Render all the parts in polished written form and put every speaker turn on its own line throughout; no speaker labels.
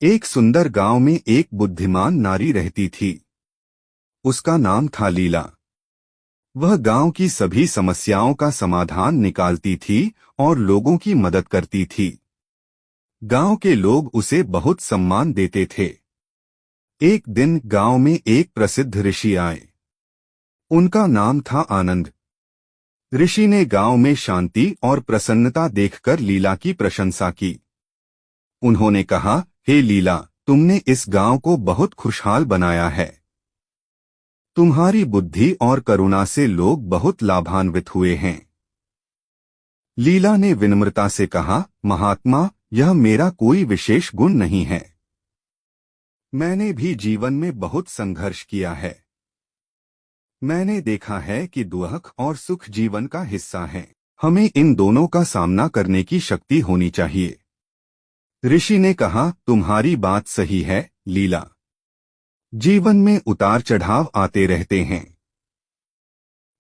एक सुंदर गांव में एक बुद्धिमान नारी रहती थी। उसका नाम था लीला। वह गांव की सभी समस्याओं का समाधान निकालती थी और लोगों की मदद करती थी। गांव के लोग उसे बहुत सम्मान देते थे। एक दिन गांव में एक प्रसिद्ध ऋषि आए। उनका नाम था आनंद। ऋषि ने गांव में शांति और प्रसन्नता देखकर लीला की प्रशंसा की। उन्होंने कहा, हे लीला, तुमने इस गांव को बहुत खुशहाल बनाया है। तुम्हारी बुद्धि और करुणा से लोग बहुत लाभान्वित हुए हैं। लीला ने विनम्रता से कहा, महात्मा, यह मेरा कोई विशेष गुण नहीं है। मैंने भी जीवन में बहुत संघर्ष किया है। मैंने देखा है कि दुख और सुख जीवन का हिस्सा है। हमें इन दोनों का सामना करने की शक्ति होनी चाहिए। ऋषि ने कहा, तुम्हारी बात सही है लीला। जीवन में उतार चढ़ाव आते रहते हैं।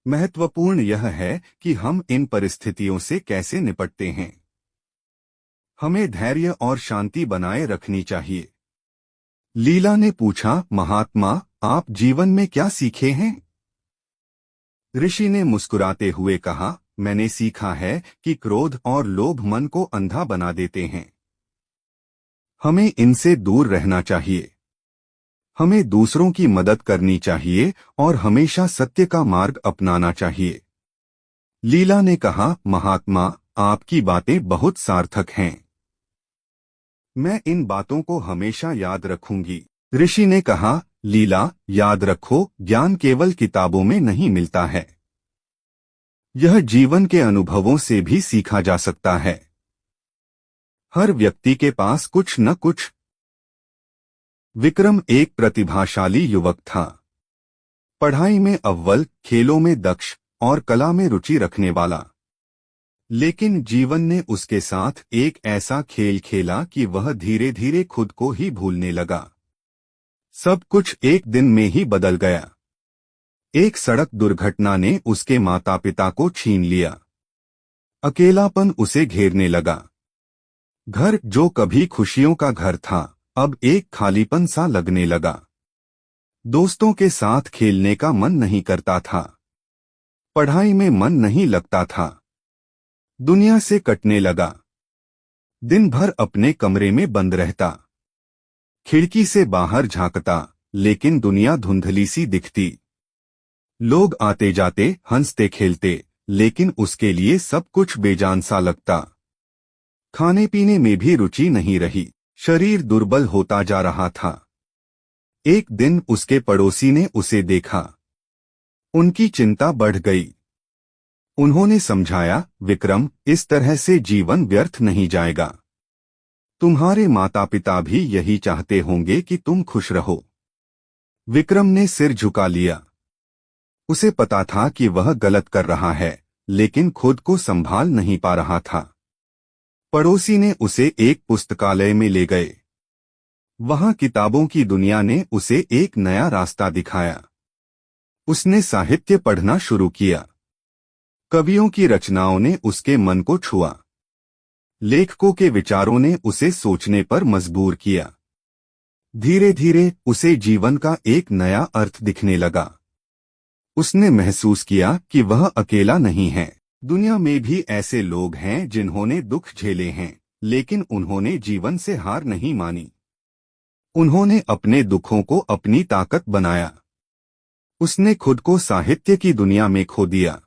महत्वपूर्ण यह है कि हम इन परिस्थितियों से कैसे निपटते हैं। हमें धैर्य और शांति बनाए रखनी चाहिए। लीला ने पूछा, महात्मा, आप जीवन में क्या सीखे हैं? ऋषि ने मुस्कुराते हुए कहा, मैंने सीखा है कि क्रोध और लोभ मन को अंधा बना देते हैं। हमें इनसे दूर रहना चाहिए। हमें दूसरों की मदद करनी चाहिए और हमेशा सत्य का मार्ग अपनाना चाहिए। लीला ने कहा, महात्मा, आपकी बातें बहुत सार्थक हैं। मैं इन बातों को हमेशा याद रखूंगी। ऋषि ने कहा, लीला, याद रखो, ज्ञान केवल किताबों में नहीं मिलता है। यह जीवन के अनुभवों से भी सीखा जा सकता है। हर व्यक्ति के पास कुछ न कुछ। विक्रम एक प्रतिभाशाली युवक था। पढ़ाई में अव्वल, खेलों में दक्ष और कला में रुचि रखने वाला। लेकिन जीवन ने उसके साथ एक ऐसा खेल खेला कि वह धीरे धीरे खुद को ही भूलने लगा। सब कुछ एक दिन में ही बदल गया। एक सड़क दुर्घटना ने उसके माता पिता को छीन लिया। अकेलापन उसे घेरने लगा। घर जो कभी खुशियों का घर था, अब एक खालीपन सा लगने लगा। दोस्तों के साथ खेलने का मन नहीं करता था। पढ़ाई में मन नहीं लगता था। दुनिया से कटने लगा। दिन भर अपने कमरे में बंद रहता। खिड़की से बाहर झांकता, लेकिन दुनिया धुंधली सी दिखती। लोग आते जाते, हंसते खेलते, लेकिन उसके लिए सब कुछ बेजान सा लगता। खाने पीने में भी रुचि नहीं रही। शरीर दुर्बल होता जा रहा था। एक दिन उसके पड़ोसी ने उसे देखा। उनकी चिंता बढ़ गई। उन्होंने समझाया, विक्रम, इस तरह से जीवन व्यर्थ नहीं जाएगा। तुम्हारे माता पिता भी यही चाहते होंगे कि तुम खुश रहो। विक्रम ने सिर झुका लिया। उसे पता था कि वह गलत कर रहा है, लेकिन खुद को संभाल नहीं पा रहा था। पड़ोसी ने उसे एक पुस्तकालय में ले गए। वहां किताबों की दुनिया ने उसे एक नया रास्ता दिखाया। उसने साहित्य पढ़ना शुरू किया। कवियों की रचनाओं ने उसके मन को छुआ। लेखकों के विचारों ने उसे सोचने पर मजबूर किया। धीरे धीरे उसे जीवन का एक नया अर्थ दिखने लगा। उसने महसूस किया कि वह अकेला नहीं है। दुनिया में भी ऐसे लोग हैं जिन्होंने दुख झेले हैं, लेकिन उन्होंने जीवन से हार नहीं मानी। उन्होंने अपने दुखों को अपनी ताकत बनाया। उसने खुद को साहित्य की दुनिया में खो दिया।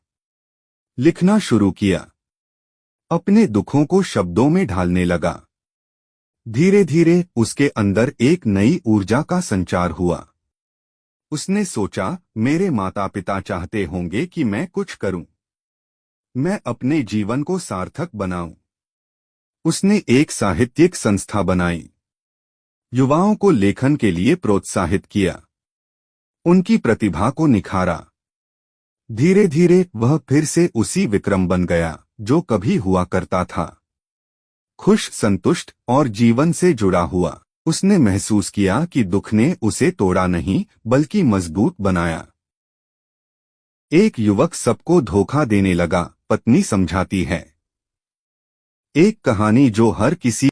लिखना शुरू किया। अपने दुखों को शब्दों में ढालने लगा। धीरे धीरे उसके अंदर एक नई ऊर्जा का संचार हुआ। उसने सोचा, मेरे माता पिता चाहते होंगे कि मैं कुछ करूं। मैं अपने जीवन को सार्थक बनाऊं। उसने एक साहित्यिक संस्था बनाई। युवाओं को लेखन के लिए प्रोत्साहित किया। उनकी प्रतिभा को निखारा। धीरे धीरे वह फिर से उसी विक्रम बन गया जो कभी हुआ करता था। खुश, संतुष्ट और जीवन से जुड़ा हुआ। उसने महसूस किया कि दुख ने उसे तोड़ा नहीं, बल्कि मजबूत बनाया। एक युवक सबको धोखा देने लगा, पत्नी समझाती है। एक कहानी जो हर किसी